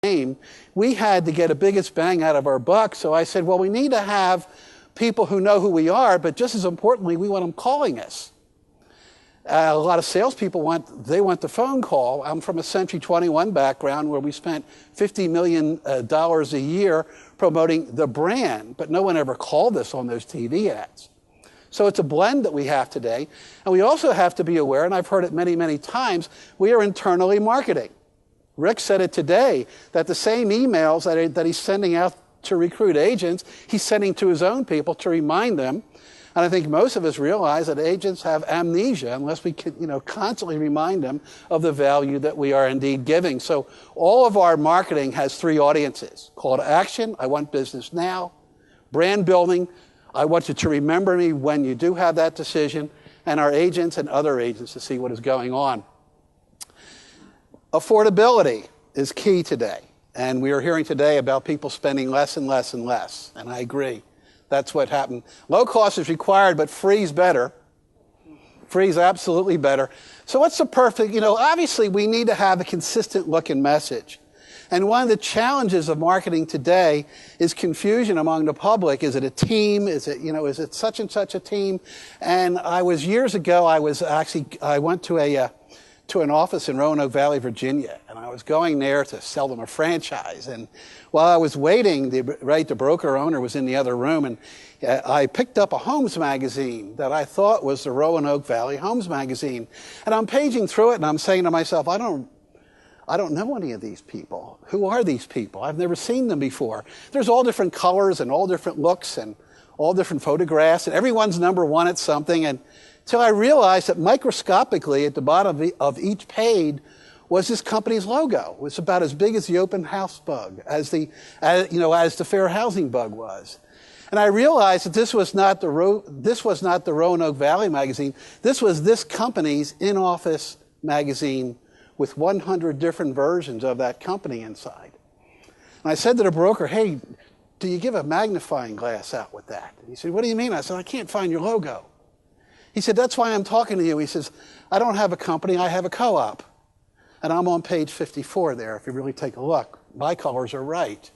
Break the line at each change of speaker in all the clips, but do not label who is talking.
name, we had to get the biggest bang out of our buck. So I said, well, we need to have people who know who we are, but just as importantly, we want them calling us. A lot of salespeople want the phone call. I'm from a Century 21 background where we spent $50 million a year promoting the brand, but no one ever called us on those TV ads. So it's a blend that we have today. And we also have to be aware, and I've heard it many, many times, we are internally marketing. Rick said it today, that the same emails that he's sending out to recruit agents, he's sending to his own people to remind them. And I think most of us realize that agents have amnesia unless we can, constantly remind them of the value that we are indeed giving. So all of our marketing has three audiences. Call to action, I want business now. Brand building, I want you to remember me when you do have that decision. And our agents and other agents to see what is going on. Affordability is key today. And we are hearing today about people spending less and less and less. And I agree. That's what happened. Low cost is required, but free is better. Free is absolutely better. So what's the perfect, obviously we need to have a consistent look and message. And one of the challenges of marketing today is confusion among the public. Is it a team? Is it such and such a team? And years ago, I went to an office in Roanoke Valley, Virginia, and I was going there to sell them a franchise. And while I was waiting, the broker owner was in the other room, and I picked up a Homes magazine that I thought was the Roanoke Valley Homes magazine. And I'm paging through it, and I'm saying to myself, I don't know any of these people. Who are these people? I've never seen them before. There's all different colors and all different looks and all different photographs, and everyone's number one at something. And until I realized that microscopically at the bottom of each page was this company's logo. It was about as big as the open house bug, as the fair housing bug was. And I realized that this was not the Roanoke Valley magazine. This was this company's in-office magazine with 100 different versions of that company inside. And I said to the broker, hey, do you give a magnifying glass out with that? And he said, what do you mean? I said, I can't find your logo. He said, that's why I'm talking to you. He says, I don't have a company, I have a co-op. And I'm on page 54 there, if you really take a look. My colors are right,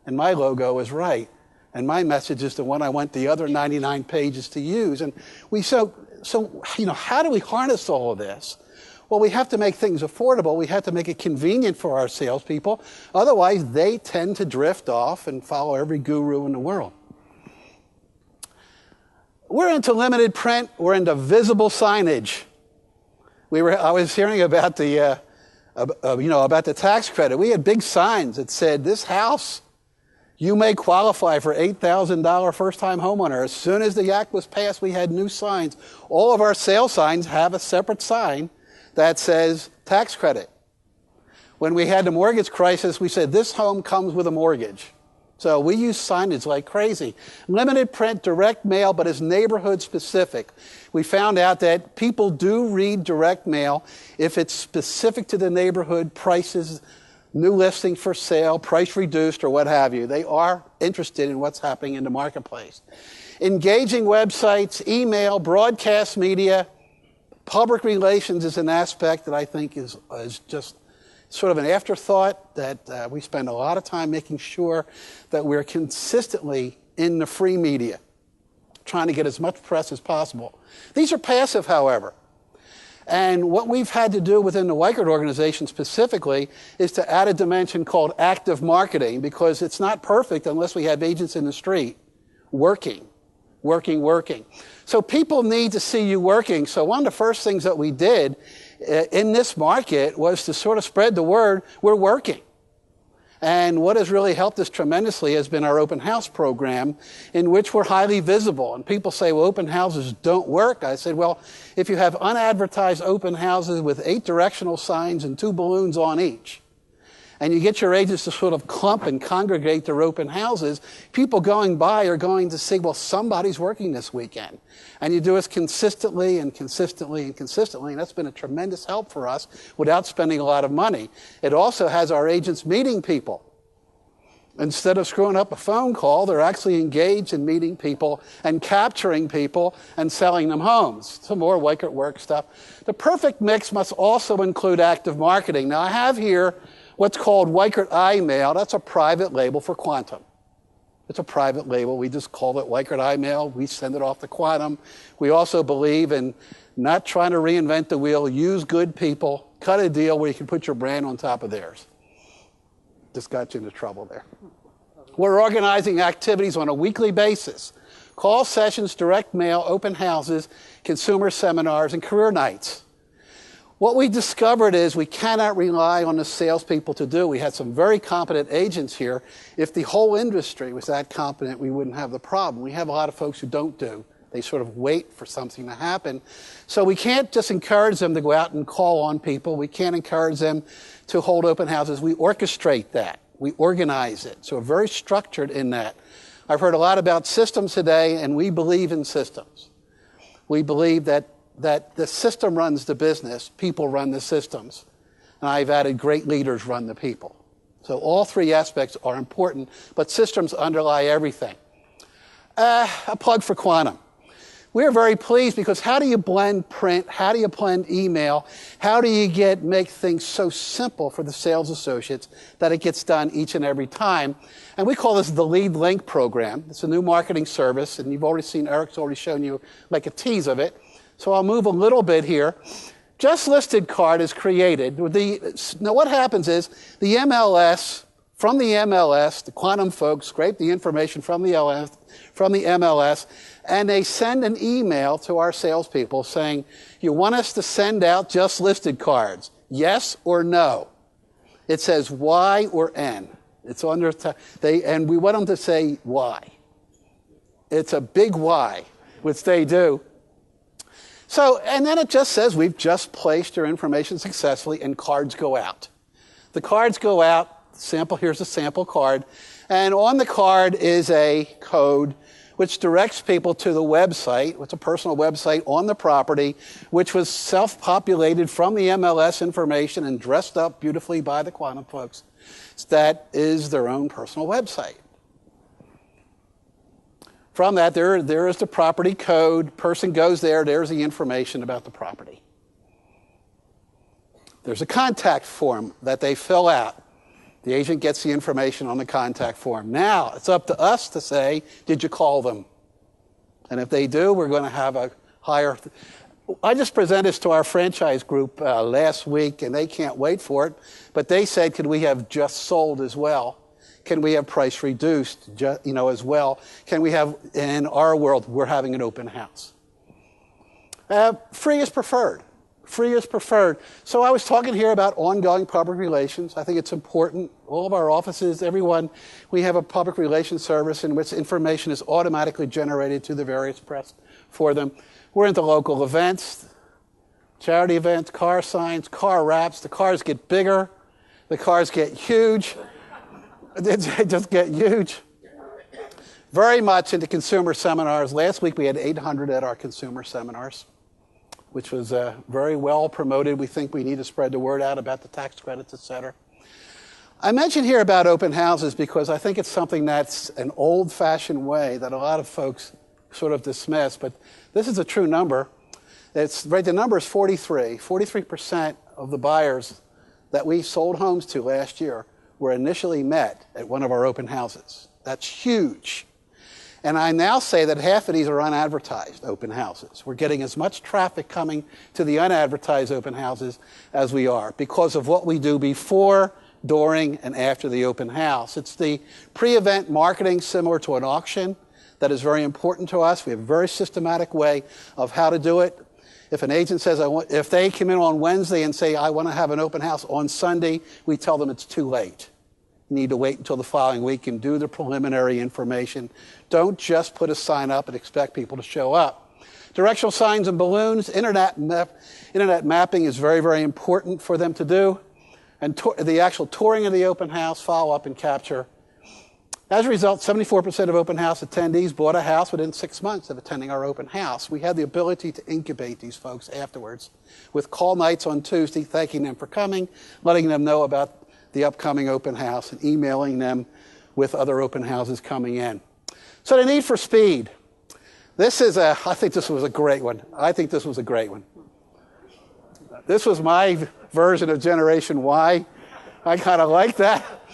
and my logo is right, and my message is the one I want the other 99 pages to use. And how do we harness all of this? Well, we have to make things affordable. We have to make it convenient for our salespeople. Otherwise, they tend to drift off and follow every guru in the world. We're into limited print. We're into visible signage. I was hearing about the tax credit. We had big signs that said, "This house, you may qualify for $8,000 first-time homeowner." As soon as the act was passed, we had new signs. All of our sale signs have a separate sign that says tax credit. When we had the mortgage crisis, we said, "This home comes with a mortgage." So we use signage like crazy. Limited print, direct mail, but it's neighborhood specific. We found out that people do read direct mail if it's specific to the neighborhood, prices, new listing for sale, price reduced, or what have you. They are interested in what's happening in the marketplace. Engaging websites, email, broadcast media, public relations is an aspect that I think is just sort of an afterthought, that we spend a lot of time making sure that we're consistently in the free media, trying to get as much press as possible. These are passive, however. And what we've had to do within the Weichert organization specifically is to add a dimension called active marketing, because it's not perfect unless we have agents in the street working. So people need to see you working. So one of the first things that we did in this market was to sort of spread the word, we're working. And what has really helped us tremendously has been our open house program, in which we're highly visible. And people say, well, open houses don't work. I said, well, if you have unadvertised open houses with 8 directional signs and 2 balloons on each, and you get your agents to sort of clump and congregate their open houses, people going by are going to see, well, somebody's working this weekend. And you do it consistently and consistently and consistently, and that's been a tremendous help for us without spending a lot of money. It also has our agents meeting people. Instead of screwing up a phone call, they're actually engaged in meeting people and capturing people and selling them homes. Some more Weichert work stuff. The perfect mix must also include active marketing. Now, I have here what's called Weichert iMail. That's a private label for Quantum. It's a private label. We just call it Weichert iMail. We send it off to Quantum. We also believe in not trying to reinvent the wheel. Use good people. Cut a deal where you can put your brand on top of theirs. Just got you into trouble there. We're organizing activities on a weekly basis. Call sessions, direct mail, open houses, consumer seminars, and career nights. What we discovered is we cannot rely on the salespeople to do. We had some very competent agents here. If the whole industry was that competent, we wouldn't have the problem. We have a lot of folks who don't do. They sort of wait for something to happen. So we can't just encourage them to go out and call on people. We can't encourage them to hold open houses. We orchestrate that. We organize it. So we're very structured in that. I've heard a lot about systems today, and we believe in systems. We believe that the system runs the business, people run the systems. And I've added great leaders run the people. So all three aspects are important, but systems underlie everything. A plug for Quantum. We're very pleased because how do you blend print? How do you blend email? How do you make things so simple for the sales associates that it gets done each and every time? And we call this the Lead Link program. It's a new marketing service, and you've already seen, Eric's already shown you like a tease of it. So I'll move a little bit here. Just listed card is created. Now what happens is the MLS, from the MLS, the Quantum folks scrape the information from the MLS, and they send an email to our salespeople saying, you want us to send out just listed cards, yes or no? It says Y or N. It's under, and we want them to say Y. It's a big Y, which they do. So, and then it just says we've just placed your information successfully, and cards go out. The cards go out. Here's a sample card. And on the card is a code which directs people to the website. It's a personal website on the property, which was self-populated from the MLS information and dressed up beautifully by the Quantum folks. That is their own personal website. From that, there is the property code. Person goes there. There's the information about the property. There's a contact form that they fill out. The agent gets the information on the contact form. Now, it's up to us to say, did you call them? And if they do, we're going to have a higher... I just presented this to our franchise group last week, and they can't wait for it. But they said, could we have just sold as well? Can we have price reduced, as well? Can we have, in our world, we're having an open house. Free is preferred. Free is preferred. So I was talking here about ongoing public relations. I think it's important. All of our offices, everyone, we have a public relations service in which information is automatically generated to the various press for them. We're into local events, charity events, car signs, car wraps. The cars get bigger. The cars get huge. They just get huge. Very much into consumer seminars. Last week we had 800 at our consumer seminars, which was very well promoted. We think we need to spread the word out about the tax credits, et cetera. I mention here about open houses because I think it's something that's an old-fashioned way that a lot of folks sort of dismiss, but this is a true number. The number is 43. 43% of the buyers that we sold homes to last year were initially met at one of our open houses. That's huge. And I now say that half of these are unadvertised open houses. We're getting as much traffic coming to the unadvertised open houses as we are because of what we do before, during, and after the open house. It's the pre-event marketing similar to an auction that is very important to us. We have a very systematic way of how to do it. If an agent says, if they come in on Wednesday and say, I want to have an open house on Sunday, we tell them it's too late. You need to wait until the following week and do the preliminary information. Don't just put a sign up and expect people to show up. Directional signs and balloons, internet mapping is very, very important for them to do. And the actual touring of the open house, follow up and capture. As a result, 74% of open house attendees bought a house within 6 months of attending our open house. We had the ability to incubate these folks afterwards with call nights on Tuesday, thanking them for coming, letting them know about the upcoming open house, and emailing them with other open houses coming in. So the need for speed. I think this was a great one. This was my version of Generation Y. I kind of like that.